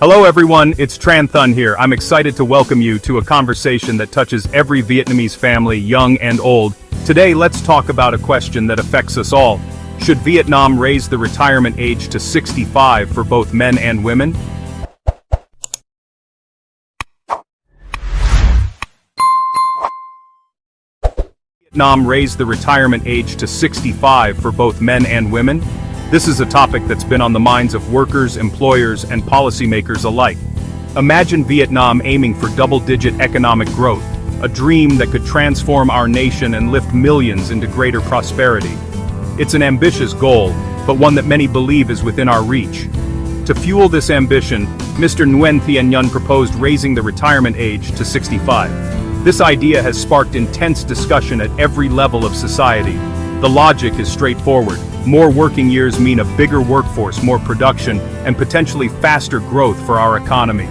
Hello everyone, it's Tran Thun here. I'm excited to welcome you to a conversation that touches every Vietnamese family, young and old. Today, let's talk about a question that affects us all. Should Vietnam raise the retirement age to 65 for both men and women? Vietnam raise the retirement age to 65 for both men and women? This is a topic that's been on the minds of workers, employers, and policymakers alike. Imagine Vietnam aiming for double-digit economic growth, a dream that could transform our nation and lift millions into greater prosperity. It's an ambitious goal, but one that many believe is within our reach. To fuel this ambition, Mr. Nguyen Thien Nhan proposed raising the retirement age to 65. This idea has sparked intense discussion at every level of society. The logic is straightforward. More working years mean a bigger workforce, more production, and potentially faster growth for our economy.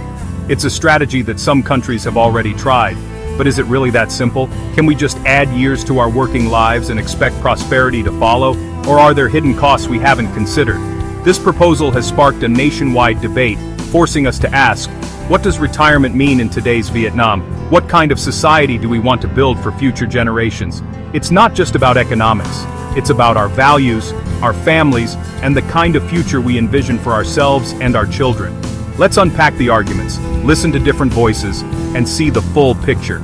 It's a strategy that some countries have already tried. But is it really that simple? Can we just add years to our working lives and expect prosperity to follow? Or are there hidden costs we haven't considered? This proposal has sparked a nationwide debate, forcing us to ask, what does retirement mean in today's Vietnam? What kind of society do we want to build for future generations? It's not just about economics. It's about our values, our families, and the kind of future we envision for ourselves and our children. Let's unpack the arguments, listen to different voices, and see the full picture.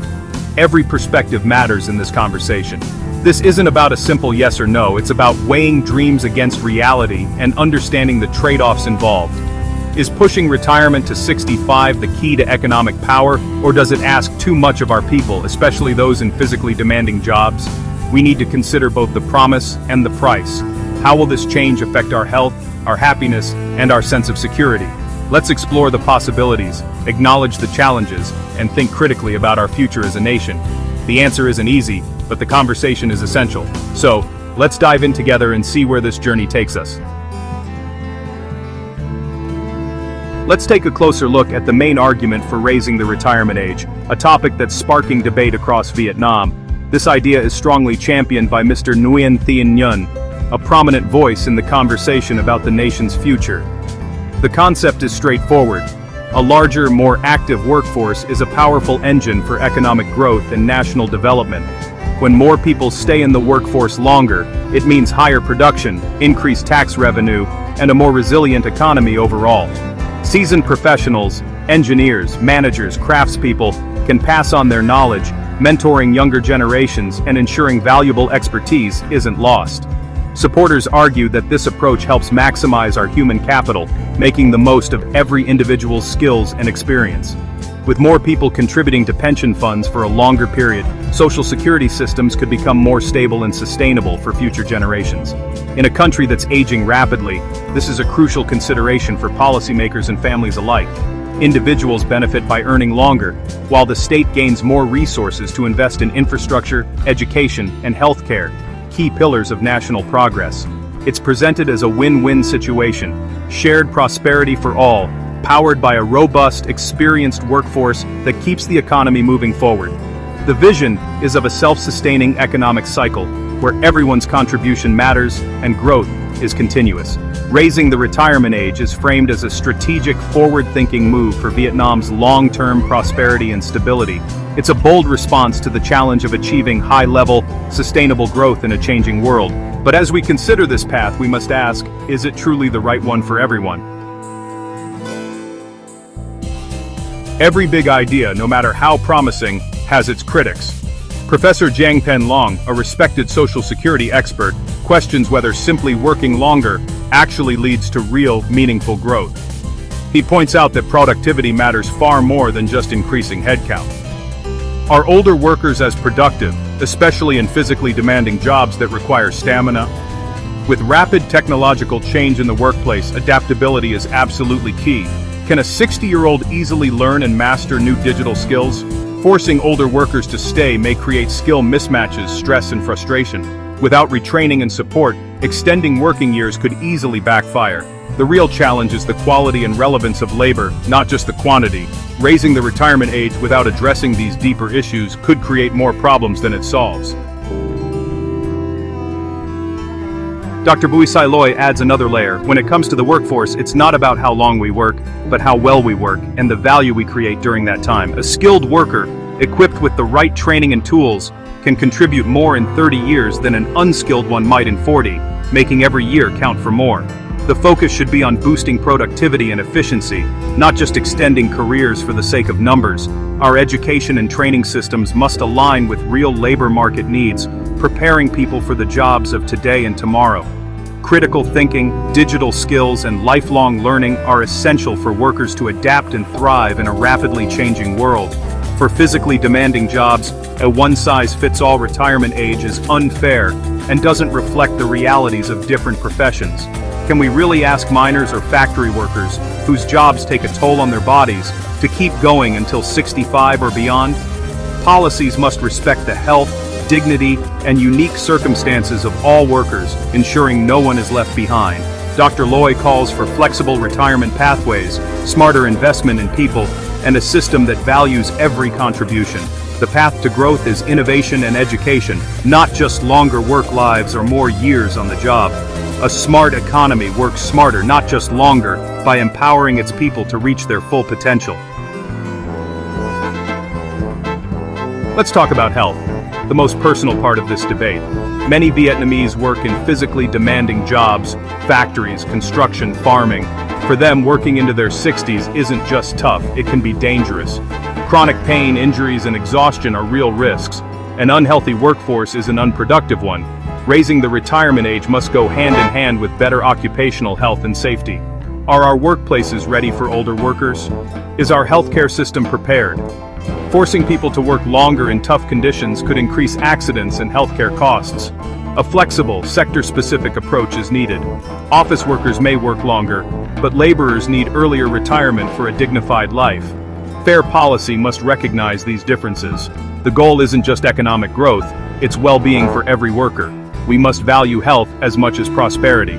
Every perspective matters in this conversation. This isn't about a simple yes or no, it's about weighing dreams against reality and understanding the trade-offs involved. Is pushing retirement to 65 the key to economic power, or does it ask too much of our people, especially those in physically demanding jobs? We need to consider both the promise and the price. How will this change affect our health, our happiness, and our sense of security? Let's explore the possibilities, acknowledge the challenges, and think critically about our future as a nation. The answer isn't easy, but the conversation is essential. So, let's dive in together and see where this journey takes us. Let's take a closer look at the main argument for raising the retirement age, a topic that's sparking debate across Vietnam. This idea is strongly championed by Mr. Nguyen Thien Nhan, a prominent voice in the conversation about the nation's future. The concept is straightforward. A larger, more active workforce is a powerful engine for economic growth and national development. When more people stay in the workforce longer, it means higher production, increased tax revenue, and a more resilient economy overall. Seasoned professionals, engineers, managers, craftspeople can pass on their knowledge, mentoring younger generations and ensuring valuable expertise isn't lost. Supporters argue that this approach helps maximize our human capital, making the most of every individual's skills and experience. With more people contributing to pension funds for a longer period, social security systems could become more stable and sustainable for future generations. In a country that's aging rapidly, this is a crucial consideration for policymakers and families alike. Individuals benefit by earning longer, while the state gains more resources to invest in infrastructure, education, and healthcare, key pillars of national progress. It's presented as a win-win situation, shared prosperity for all, powered by a robust, experienced workforce that keeps the economy moving forward. The vision is of a self-sustaining economic cycle, where everyone's contribution matters and growth is continuous. Raising the retirement age is framed as a strategic, forward-thinking move for Vietnam's long-term prosperity and stability. It's a bold response to the challenge of achieving high-level, sustainable growth in a changing world. But as we consider this path, we must ask, is it truly the right one for everyone? Every big idea, no matter how promising, has its critics. Professor Giang a respected Social Security expert, questions whether simply working longer actually leads to real, meaningful growth. He points out that productivity matters far more than just increasing headcount. Are older workers as productive, especially in physically demanding jobs that require stamina? With rapid technological change in the workplace, adaptability is absolutely key. Can a 60-year-old easily learn and master new digital skills? Forcing older workers to stay may create skill mismatches, stress, and frustration. Without retraining and support, extending working years could easily backfire. The real challenge is the quality and relevance of labor, not just the quantity. Raising the retirement age without addressing these deeper issues could create more problems than it solves. Dr. Bui Sy Loi adds another layer. When it comes to the workforce, it's not about how long we work, but how well we work and the value we create during that time. A skilled worker, equipped with the right training and tools, can contribute more in 30 years than an unskilled one might in 40, making every year count for more. The focus should be on boosting productivity and efficiency, not just extending careers for the sake of numbers. Our education and training systems must align with real labor market needs, preparing people for the jobs of today and tomorrow. Critical thinking, digital skills, and lifelong learning are essential for workers to adapt and thrive in a rapidly changing world. For physically demanding jobs, a one-size-fits-all retirement age is unfair and doesn't reflect the realities of different professions. Can we really ask miners or factory workers, whose jobs take a toll on their bodies, to keep going until 65 or beyond? Policies must respect the health, dignity, and unique circumstances of all workers, ensuring no one is left behind. Dr. Loi calls for flexible retirement pathways, smarter investment in people, and a system that values every contribution. The path to growth is innovation and education, not just longer work lives or more years on the job. A smart economy works smarter, not just longer, by empowering its people to reach their full potential. Let's talk about health, the most personal part of this debate. Many Vietnamese work in physically demanding jobs, factories, construction, farming. For them, working into their 60s isn't just tough, it can be dangerous. Chronic pain, injuries, and exhaustion are real risks. An unhealthy workforce is an unproductive one. Raising the retirement age must go hand in hand with better occupational health and safety. Are our workplaces ready for older workers? Is our healthcare system prepared? Forcing people to work longer in tough conditions could increase accidents and healthcare costs. A flexible, sector-specific approach is needed. Office workers may work longer, but laborers need earlier retirement for a dignified life. Fair policy must recognize these differences. The goal isn't just economic growth, it's well-being for every worker. We must value health as much as prosperity.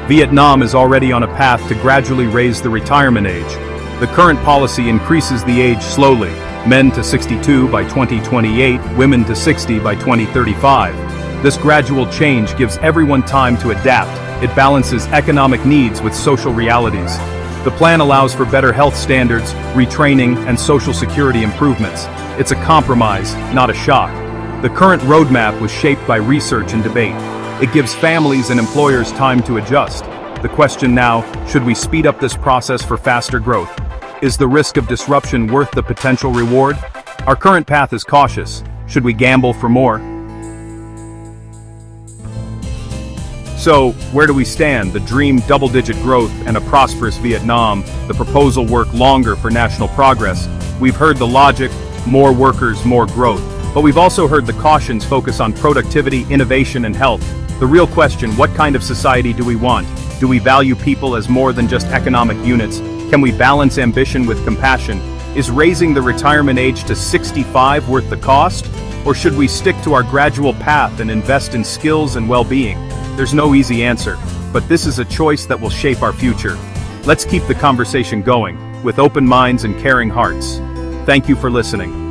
Vietnam is already on a path to gradually raise the retirement age. The current policy increases the age slowly, men to 62 by 2028, women to 60 by 2035. This gradual change gives everyone time to adapt. It balances economic needs with social realities. The plan allows for better health standards, retraining, and social security improvements. It's a compromise, not a shock. The current roadmap was shaped by research and debate. It gives families and employers time to adjust. The question now, should we speed up this process for faster growth? Is the risk of disruption worth the potential reward? Our current path is cautious. Should we gamble for more? So, where do we stand? The dream double-digit growth and a prosperous Vietnam, the proposal work longer for national progress. We've heard the logic, more workers, more growth. But we've also heard the cautions focus on productivity, innovation, and health. The real question, what kind of society do we want? Do we value people as more than just economic units? Can we balance ambition with compassion? Is raising the retirement age to 65 worth the cost? Or should we stick to our gradual path and invest in skills and well-being? There's no easy answer, but this is a choice that will shape our future. Let's keep the conversation going, with open minds and caring hearts. Thank you for listening.